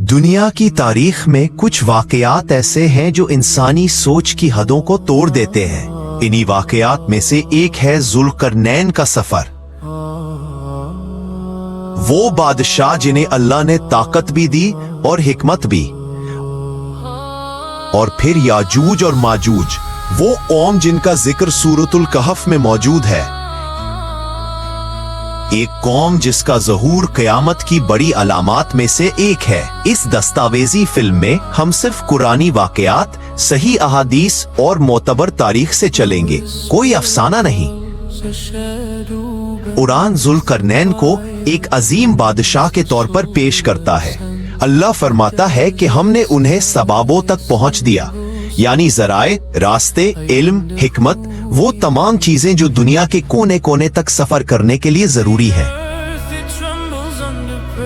दुनिया की तारीख में कुछ वाकयात ऐसे हैं जो इंसानी सोच की हदों को तोड़ देते हैं। इन्हीं वाकयात में से एक है जुल्करनैन का सफर। वो बादशाह जिन्हें अल्लाह ने ताकत भी दी और हिकमत भी, और फिर याजूज और माजूज, वो कौम जिनका जिक्र सूरतुल कहफ में मौजूद है। एक कौम जिसका ज़हूर क़यामत की बड़ी अलामात में से एक है। इस दस्तावेजी फिल्म में हम सिर्फ कुरानी वाकयात, सही अहादीस और मोतबर तारीख से चलेंगे, कोई अफसाना नहीं। कुरान जुल्करनैन को एक अजीम बादशाह के तौर पर पेश करता है। अल्लाह फरमाता है कि हमने उन्हें सबाबों तक पहुंच दिया, यानी जराए, रास्ते, इल्म, हिकमत, वो तमाम चीजें जो दुनिया के कोने कोने तक सफर करने के लिए जरूरी है।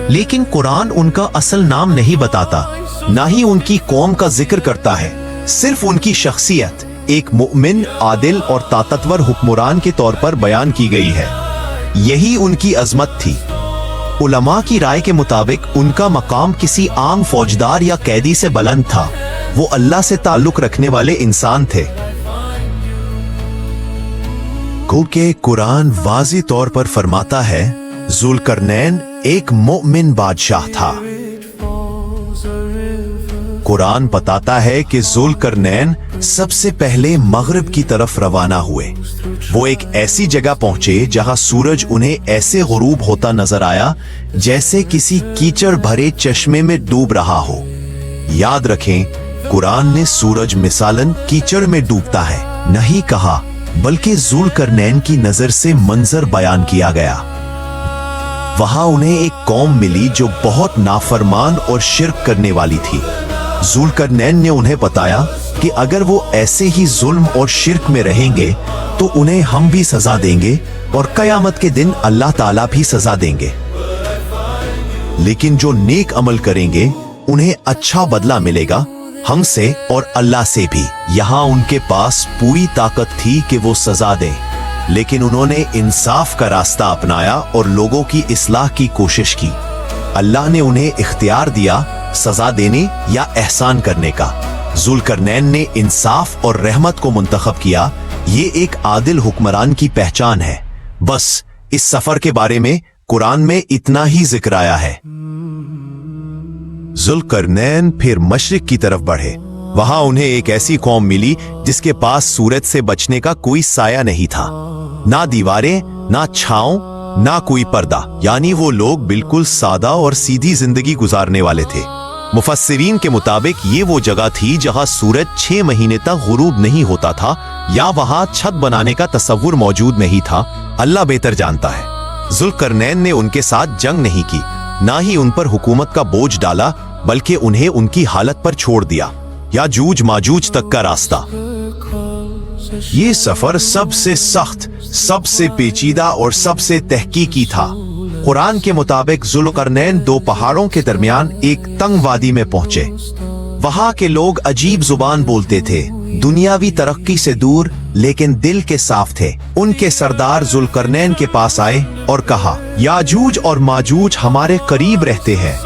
लेकिन कुरान उनका असल नाम नहीं बताता, ना ही उनकी कौम का जिक्र करता है। सिर्फ उनकी शख्सियत एक मुमिन, आदिल और ताकतवर हुक्मरान के तौर पर बयान की गई है। यही उनकी अजमत थी। उलमा की राय के मुताबिक उनका मकाम किसी आम फौजदार या कैदी से बुलंद था। वो अल्लाह से ताल्लुक रखने वाले इंसान थे। क्योंकि कुरान वाज़ी तौर पर फरमाता है जुल्करनैन एक मोमिन बादशाह था। कुरान बताता है कि जुल्करनैन सबसे पहले मगरिब की तरफ रवाना हुए। वो एक ऐसी जगह पहुंचे जहां सूरज उन्हें ऐसे गुरूब होता नजर आया जैसे किसी कीचड़ भरे चश्मे में डूब रहा हो। याद रखें, कुरान ने सूरज मिसालन कीचड़ में डूबता है नहीं कहा, बल्कि जुल्करनैन की नजर से मंजर बयान किया गया। वहां उन्हें एक कौम मिली जो बहुत नाफरमान और शिर्क करने वाली थी। जुल्करनैन ने उन्हें बताया कि अगर वो ऐसे ही जुल्म और शिर्क में रहेंगे तो उन्हें हम भी सजा देंगे और कयामत के दिन अल्लाह ताला भी सजा देंगे। लेकिन जो नेक अमल करेंगे उन्हें अच्छा बदला मिलेगा, हमसे और अल्लाह से भी। यहाँ उनके पास पूरी ताकत थी कि वो सजा दें, लेकिन उन्होंने इंसाफ का रास्ता अपनाया और लोगों की इस्लाह की कोशिश की। अल्लाह ने उन्हें इख्तियार दिया सजा देने या एहसान करने का। जुल्करनैन ने इंसाफ और रहमत को मुंतखब किया। ये एक आदिल हुक्मरान की पहचान है। बस इस सफर के बारे में कुरान में इतना ही जिक्र आया है। जुल्करनैन फिर मशरिक की तरफ बढ़े। वहां उन्हें एक ऐसी कौम मिली जिसके पास सूरज से बचने का कोई साया नहीं था, ना दीवारें, ना छांव, ना कोई पर्दा। यानी वो लोग बिल्कुल सादा और सीधी जिंदगी गुजारने वाले थे। मुफस्सिरीन के मुताबिक ये वो जगह थी जहां सूरज 6 महीने तक गुरूब नहीं होता था, या वहां छत बनाने का तसव्वुर मौजूद नहीं था। अल्लाह बेहतर जानता है। जुल्करनैन ने उनके साथ जंग नहीं की, ना ही उन पर हुकूमत का बोझ डाला, बल्कि उन्हें उनकी हालत पर छोड़ दिया। याजूज माजूज तक का रास्ता। ये सफर सबसे सख्त, सबसे पेचीदा और सबसे तहकीकी था। कुरान के मुताबिक जुल्करनैन 2 पहाड़ों के दरमियान एक तंग वादी में पहुंचे। वहां के लोग अजीब जुबान बोलते थे, दुनियावी तरक्की से दूर लेकिन दिल के साफ थे। उनके सरदार जुल्करनैन के पास आए और कहा, याजूज और माजूज हमारे करीब रहते हैं।